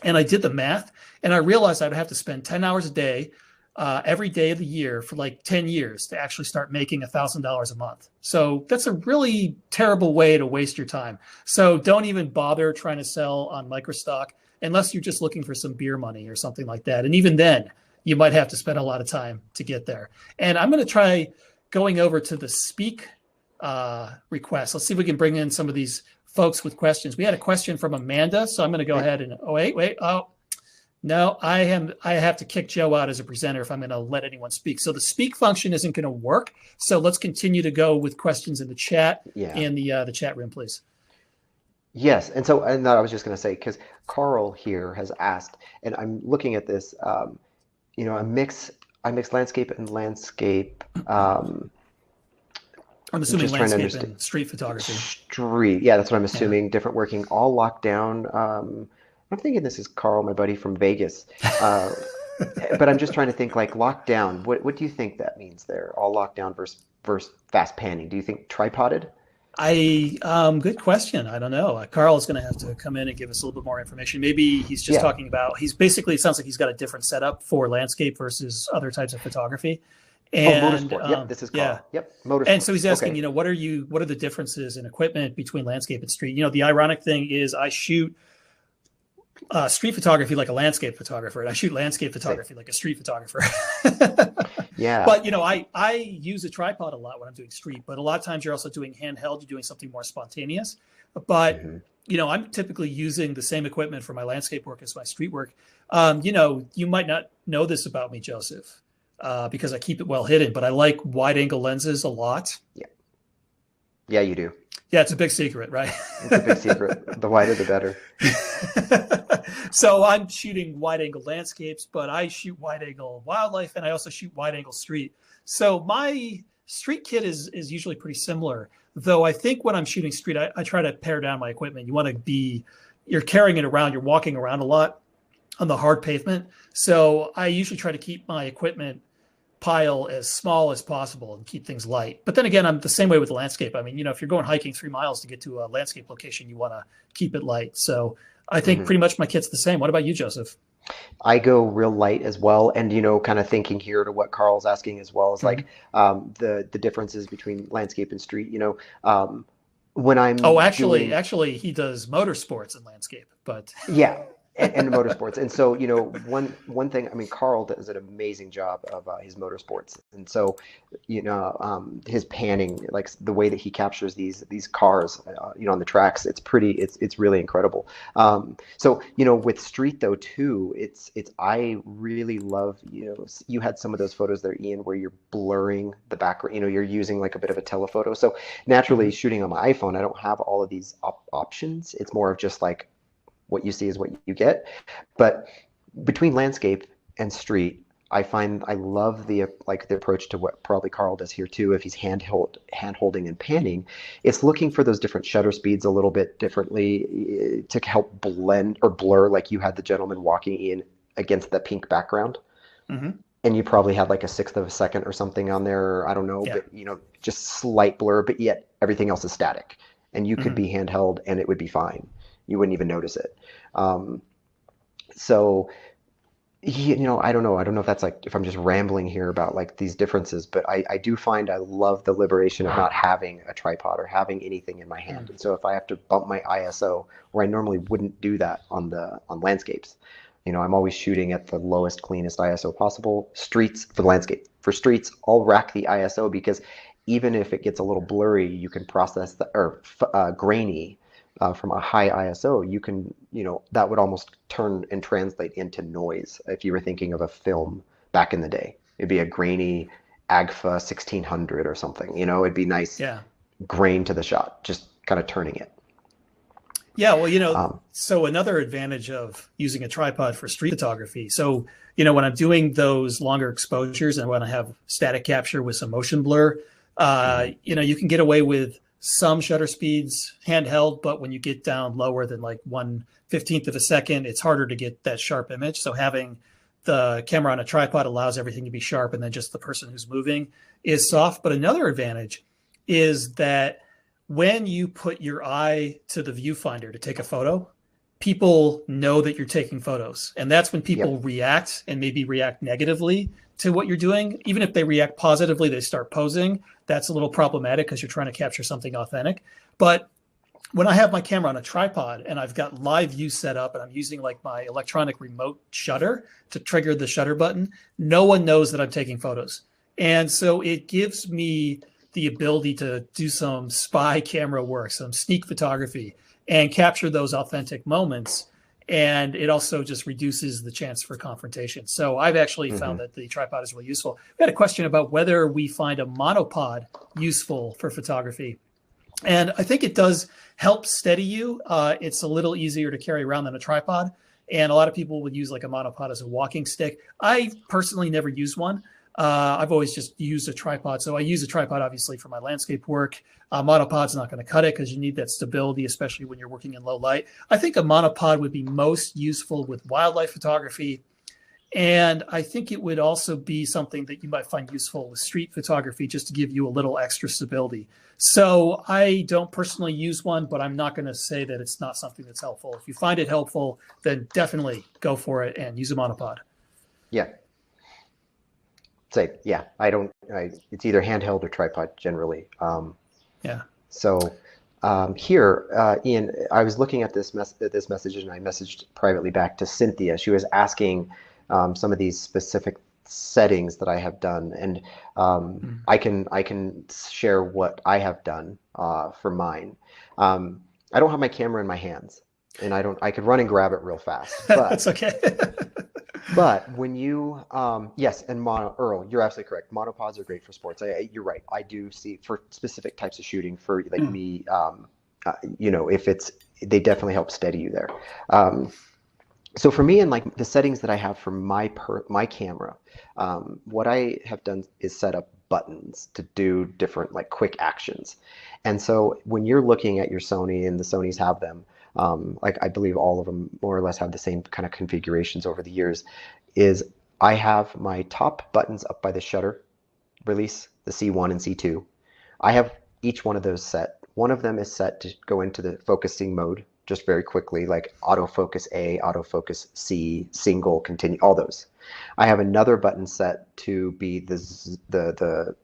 and I did the math and I realized I'd have to spend 10 hours a day, every day of the year for 10 years to actually start making $1,000 a month. So that's a really terrible way to waste your time. So don't even bother trying to sell on microstock unless you're just looking for some beer money or something like that. And even then you might have to spend a lot of time to get there. And I'm going to try going over to the speak request. Let's see if we can bring in some of these folks with questions. We had a question from Amanda, so I'm going to go ahead and no, I have to kick Joe out as a presenter if I'm going to let anyone speak. So the speak function isn't going to work. So let's continue to go with questions in the chat in the chat room, please. Yes, and I was just going to say, because Carl here has asked, and I'm looking at this, I mix landscape and landscape. I'm assuming landscape and street photography. Yeah, that's what I'm assuming. Yeah. Different working, all locked down. I'm thinking this is Carl, my buddy from Vegas. But I'm just trying to think locked down. What do you think that means there? All locked down versus fast panning. Do you think tripoded? Good question. I don't know. Carl is going to have to come in and give us a little bit more information. Maybe he's just talking about, it sounds like he's got a different setup for landscape versus other types of photography. And motorsport. Yep, this is Carl. Yep, motorsport. And so he's asking, what are the differences in equipment between landscape and street? The ironic thing is I shoot street photography like a landscape photographer, and I shoot landscape photography like a street photographer. Yeah. But I use a tripod a lot when I'm doing street, but a lot of times you're also doing handheld, you're doing something more spontaneous. But Hmm. I'm typically using the same equipment for my landscape work as my street work. You might not know this about me, Joseph, because I keep it well hidden, but I like wide angle lenses a lot. Yeah. Yeah, you do. Yeah, it's a big secret, right? It's a big secret. The wider, the better. So I'm shooting wide angle landscapes, but I shoot wide angle wildlife, and I also shoot wide angle street. So my street kit is usually pretty similar, though I think when I'm shooting street, I try to pare down my equipment. You're carrying it around, you're walking around a lot on the hard pavement. So I usually try to keep my equipment pile as small as possible and keep things light. But then again, I'm the same way with the landscape. I mean, if you're going hiking 3 miles to get to a landscape location, you want to keep it light. So I think pretty much my kit's the same. What about you, Joseph? I go real light as well, and kind of thinking here to what Carl's asking as well is like the differences between landscape and street. When I'm Actually, he does motorsports and landscape, but yeah, and motorsports. And so, one thing, I mean, Carl does an amazing job of his motorsports. And so, his panning, like the way that he captures these cars, on the tracks, it's really incredible. So, with street though too, I really love, you had some of those photos there, Ian, where you're blurring the background, you're using like a bit of a telephoto. So naturally shooting on my iPhone, I don't have all of these options. It's more of just like, what you see is what you get. But between landscape and street, I find I love the approach to what probably Carl does here too. If he's hand holding and panning, it's looking for those different shutter speeds a little bit differently to help blend or blur, like you had the gentleman walking in against the pink background. Mm-hmm. And you probably had like a sixth of a second or something on there. I don't know, Yeah. but just slight blur, but yet everything else is static. And you could be handheld and it would be fine. You wouldn't even notice it. So, I don't know. I don't know if that's like, if I'm just rambling here about like these differences, but I do find I love the liberation of not having a tripod or having anything in my hand. And so if I have to bump my ISO, where I normally wouldn't do that on landscapes, I'm always shooting at the lowest, cleanest ISO possible. Streets for the landscape. For streets, I'll rack the ISO because even if it gets a little blurry, you can process grainy. From a high ISO, you can, that would almost turn and translate into noise. If you were thinking of a film back in the day, it'd be a grainy Agfa 1600 or something, it'd be nice grain to the shot, just kind of turning it. Yeah, well, so another advantage of using a tripod for street photography. So, when I'm doing those longer exposures and when I have static capture with some motion blur, you can get away with some shutter speeds handheld, but when you get down lower than like 1/15 of a second, it's harder to get that sharp image. So having the camera on a tripod allows everything to be sharp, and then just the person who's moving is soft. But another advantage is that when you put your eye to the viewfinder to take a photo, people know that you're taking photos. And that's when people react, and maybe react negatively to what you're doing. Even if they react positively, they start posing. That's a little problematic because you're trying to capture something authentic. But when I have my camera on a tripod and I've got live view set up and I'm using like my electronic remote shutter to trigger the shutter button, no one knows that I'm taking photos. And so it gives me the ability to do some spy camera work, some sneak photography, and capture those authentic moments. And it also just reduces the chance for confrontation. So I've actually found that the tripod is really useful. We had a question about whether we find a monopod useful for photography. And I think it does help steady you. It's a little easier to carry around than a tripod. And a lot of people would use like a monopod as a walking stick. I personally never used one. I've always just used a tripod. So I use a tripod, obviously, for my landscape work. Monopod's not going to cut it because you need that stability, especially when you're working in low light. I think a monopod would be most useful with wildlife photography. And I think it would also be something that you might find useful with street photography, just to give you a little extra stability. So I don't personally use one, but I'm not going to say that it's not something that's helpful. If you find it helpful, then definitely go for it and use a monopod. Yeah. It's either handheld or tripod generally. So here, Ian, I was looking at this message and I messaged privately back to Cynthia. She was asking some of these specific settings that I have done, and Mm. I can share what I have done for mine. I don't have my camera in my hands, and I could run and grab it real fast, That's okay. but when you, yes, and Earl, you're absolutely correct. Monopods are great for sports. You're right. I do see for specific types of shooting for like Mm. me, if they definitely help steady you there. Um, so for me and like the settings that I have for my camera, what I have done is set up buttons to do different like quick actions. And so when you're looking at your Sony and the Sonys have them, like I believe all of them more or less have the same kind of configurations over the years, is I have my top buttons up by the shutter release, the C1 and C2. I have each one of those set. One of them is set to go into the focusing mode just very quickly, like autofocus A, autofocus C, single, continue, all those. I have another button set to be the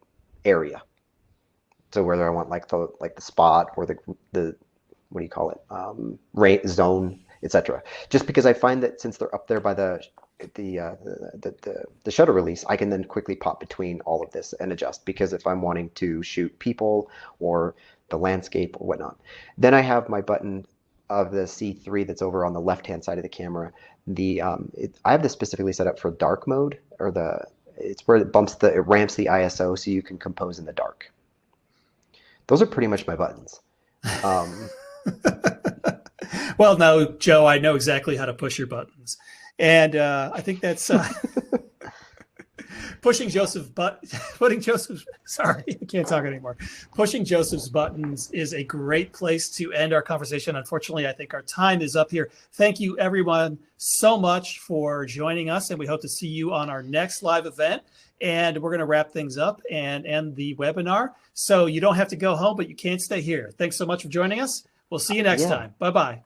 area. So whether I want like the spot or the what do you call it, rate zone, etc. Just because I find that since they're up there by the shutter release, I can then quickly pop between all of this and adjust. Because if I'm wanting to shoot people or the landscape or whatnot, then I have my button of the C3 that's over on the left-hand side of the camera. I have this specifically set up for dark mode, or it's where it ramps the ISO so you can compose in the dark. Those are pretty much my buttons. Um, Well, now, Joe, I know exactly how to push your buttons. And I think that's sorry, I can't talk anymore. Pushing Joseph's buttons is a great place to end our conversation. Unfortunately, I think our time is up here. Thank you, everyone, so much for joining us, and we hope to see you on our next live event. And we're going to wrap things up and end the webinar. So you don't have to go home, but you can't stay here. Thanks so much for joining us. We'll see you next yeah. time. Bye-bye.